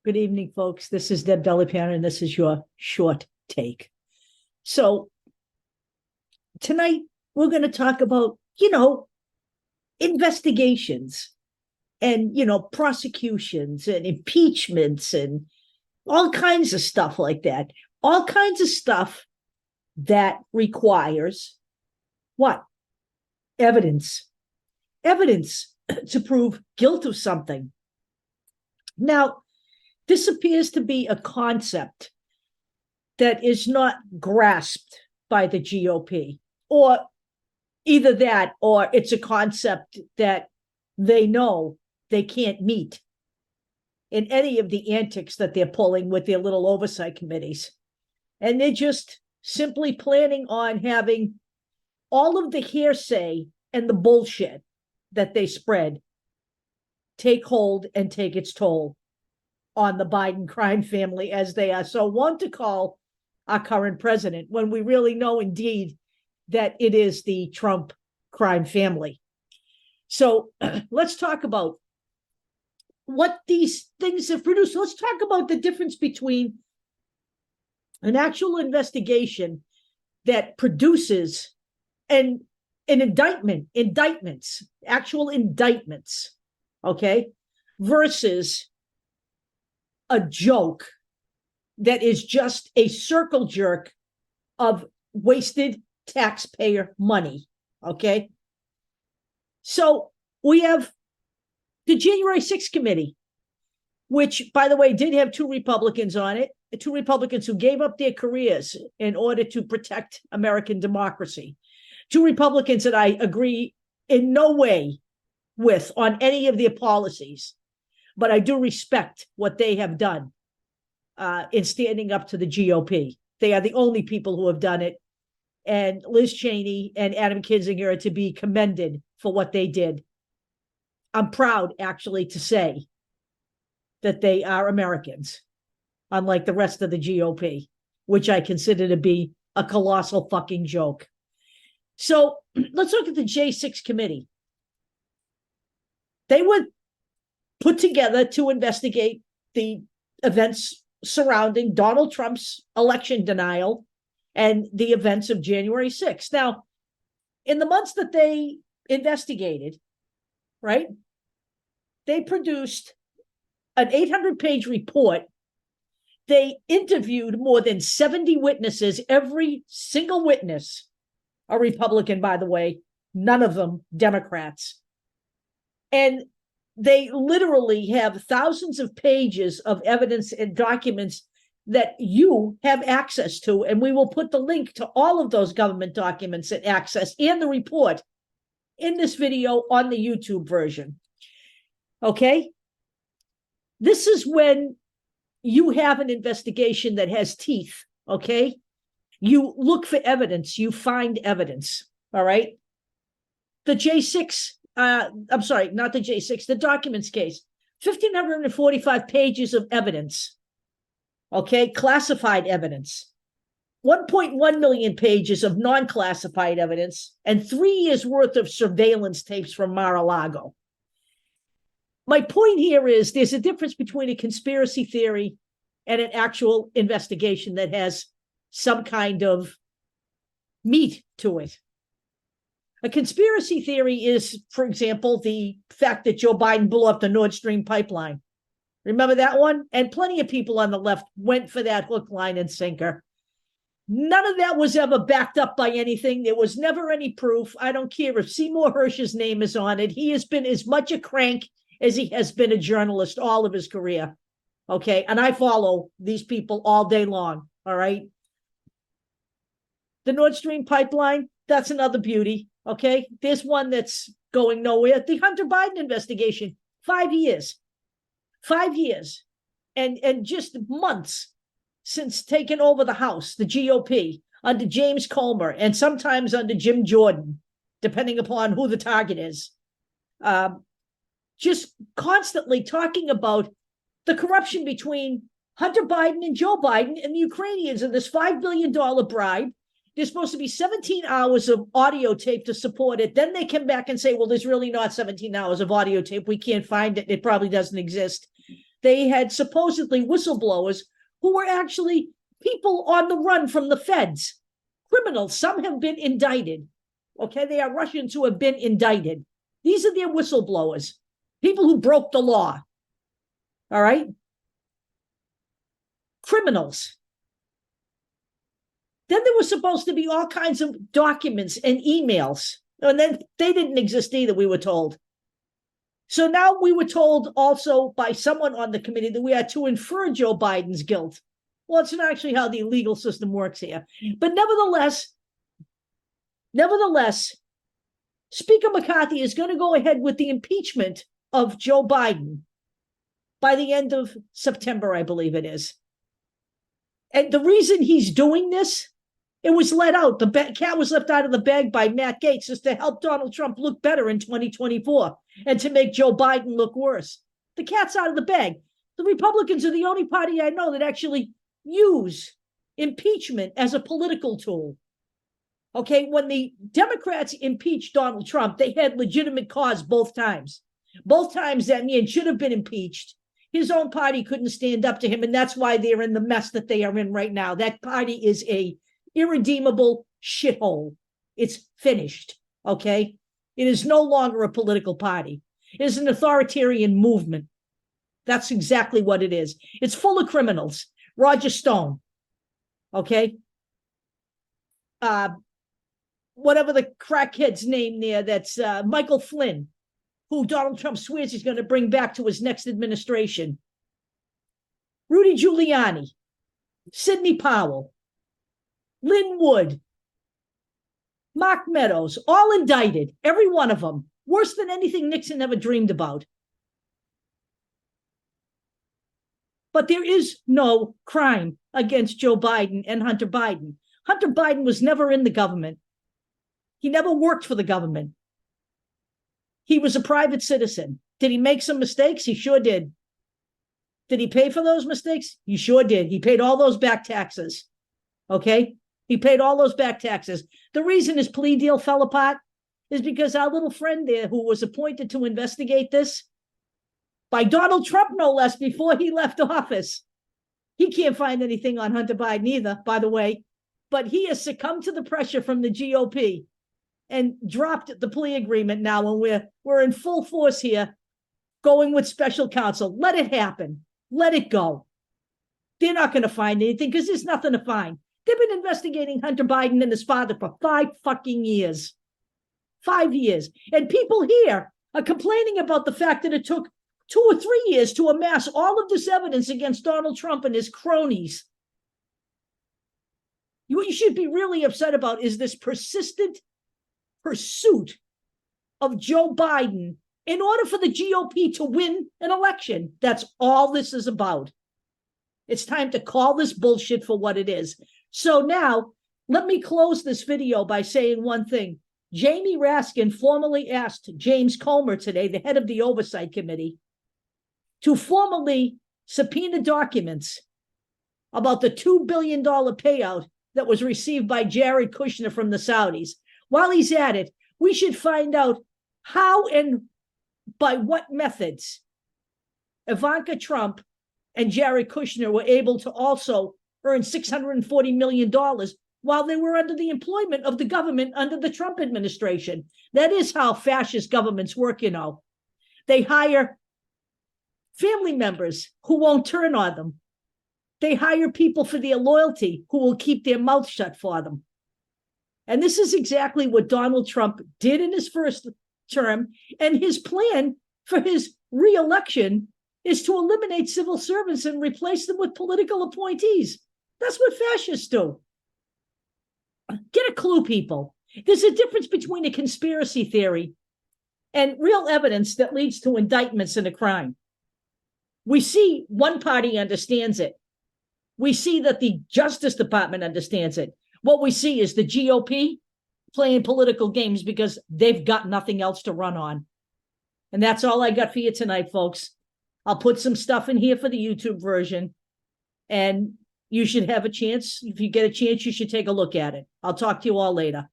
Good evening, folks. This is Deb Delapan, and this is your short take. So tonight we're going to talk about, investigations and, prosecutions and impeachments and all kinds of stuff like that. All kinds of stuff that requires what? Evidence. Evidence to prove guilt of something. Now, this appears to be a concept that is not grasped by the GOP, or either that, or it's a concept that they know they can't meet in any of the antics that they're pulling with their little oversight committees. And they're just simply planning on having all of the hearsay and the bullshit that they spread take hold and take its toll on the Biden crime family, as they are so wont to call our current president, when we really know indeed that it is the Trump crime family. So let's talk about what these things have produced. Let's talk about the difference between an actual investigation that produces an actual indictments, okay, versus a joke that is just a circle jerk of wasted taxpayer money, okay? So we have the January 6th committee, which, by the way, did have two Republicans on it, two Republicans who gave up their careers in order to protect American democracy. Two Republicans that I agree in no way with on any of their policies, but I do respect what they have done in standing up to the GOP. They are the only people who have done it. And Liz Cheney and Adam Kinzinger are to be commended for what they did. I'm proud, actually, to say that they are Americans, unlike the rest of the GOP, which I consider to be a colossal fucking joke. So let's look at the J6 committee. They were put together to investigate the events surrounding Donald Trump's election denial and the events of January 6th. Now, in the months that they investigated, right, they produced an 800-page report. They interviewed more than 70 witnesses, every single witness a Republican, by the way, none of them Democrats. And they literally have thousands of pages of evidence and documents that you have access to. And we will put the link to all of those government documents and access and the report in this video on the YouTube version. Okay? This is when you have an investigation that has teeth, okay? You look for evidence, you find evidence, all right? The J6, I'm sorry, not the J6, the documents case, 1,545 pages of evidence, okay? Classified evidence, 1.1 million pages of non-classified evidence, and 3 years worth of surveillance tapes from Mar-a-Lago. My point here is there's a difference between a conspiracy theory and an actual investigation that has some kind of meat to it. A conspiracy theory is, for example, the fact that Joe Biden blew up the Nord Stream pipeline. Remember that one? And plenty of people on the left went for that hook, line, and sinker. None of that was ever backed up by anything. There was never any proof. I don't care if Seymour Hersh's name is on it. He has been as much a crank as he has been a journalist all of his career. Okay, and I follow these people all day long, all right? The Nord Stream pipeline, that's another beauty, okay? There's one that's going nowhere. The Hunter Biden investigation, 5 years. 5 years. And just months since taking over the House, the GOP, under James Comer, and sometimes under Jim Jordan, depending upon who the target is. Just constantly talking about the corruption between Hunter Biden and Joe Biden and the Ukrainians and this $5 billion bribe. There's supposed to be 17 hours of audio tape to support it. Then they come back and say, well, there's really not 17 hours of audio tape. We can't find it. It probably doesn't exist. they had supposedly whistleblowers who were actually people on the run from the feds, criminals. Some have been indicted. Okay, they are Russians who have been indicted. These are their whistleblowers, people who broke the law. All right? Criminals. Then there was supposed to be all kinds of documents and emails. And then they didn't exist either, we were told. So now we were told also by someone on the committee that we had to infer Joe Biden's guilt. Well, it's not actually how the legal system works here. But nevertheless, Speaker McCarthy is going to go ahead with the impeachment of Joe Biden by the end of September, I believe it is. And the reason he's doing this, it was let out. The cat was left out of the bag by Matt Gaetz just to help Donald Trump look better in 2024 and to make Joe Biden look worse. The cat's out of the bag. The Republicans are the only party I know that actually use impeachment as a political tool. Okay, when the Democrats impeached Donald Trump, they had legitimate cause both times. Both times that man should have been impeached. His own party couldn't stand up to him, and that's why they're in the mess that they are in right now. That party is a irredeemable shithole. It's finished, okay? It is no longer a political party. It is an authoritarian movement. That's exactly what it is. It's full of criminals. Roger Stone, okay? Whatever the crackhead's name there, that's Michael Flynn, who Donald Trump swears he's going to bring back to his next administration. Rudy Giuliani, Sidney Powell, Lynn Wood, Mark Meadows, all indicted, every one of them, worse than anything Nixon ever dreamed about. But there is no crime against Joe Biden and Hunter Biden. Hunter Biden was never in the government. He never worked for the government. He was a private citizen. Did he make some mistakes? He sure did. Did he pay for those mistakes? He sure did. He paid all those back taxes. Okay? He paid all those back taxes. The reason his plea deal fell apart is because our little friend there, who was appointed to investigate this by Donald Trump, no less, before he left office, he can't find anything on Hunter Biden either, by the way, but he has succumbed to the pressure from the GOP and dropped the plea agreement now, and we're in full force here, going with special counsel. Let it happen. Let it go. They're not going to find anything because there's nothing to find. They've been investigating Hunter Biden and his father for 5 fucking years. 5 years. And people here are complaining about the fact that it took 2 or 3 years to amass all of this evidence against Donald Trump and his cronies. What you should be really upset about is this persistent pursuit of Joe Biden in order for the GOP to win an election. That's all this is about. It's time to call this bullshit for what it is. So now, let me close this video by saying one thing. Jamie Raskin formally asked James Comer today, the head of the Oversight Committee, to formally subpoena documents about the $2 billion payout that was received by Jared Kushner from the Saudis. While he's at it, we should find out how and by what methods Ivanka Trump and Jared Kushner were able to also earn $640 million while they were under the employment of the government under the Trump administration. That is how fascist governments work, you know. They hire family members who won't turn on them. They hire people for their loyalty who will keep their mouth shut for them. And this is exactly what Donald Trump did in his first term. And his plan for his re-election is to eliminate civil servants and replace them with political appointees. That's what fascists do. Get a clue, people. There's a difference between a conspiracy theory and real evidence that leads to indictments in a crime. We see one party understands it. We see that the Justice Department understands it. What we see is the GOP playing political games because they've got nothing else to run on. And that's all I got for you tonight, folks. I'll put some stuff in here for the YouTube version. And you should have a chance. If you get a chance, you should take a look at it. I'll talk to you all later.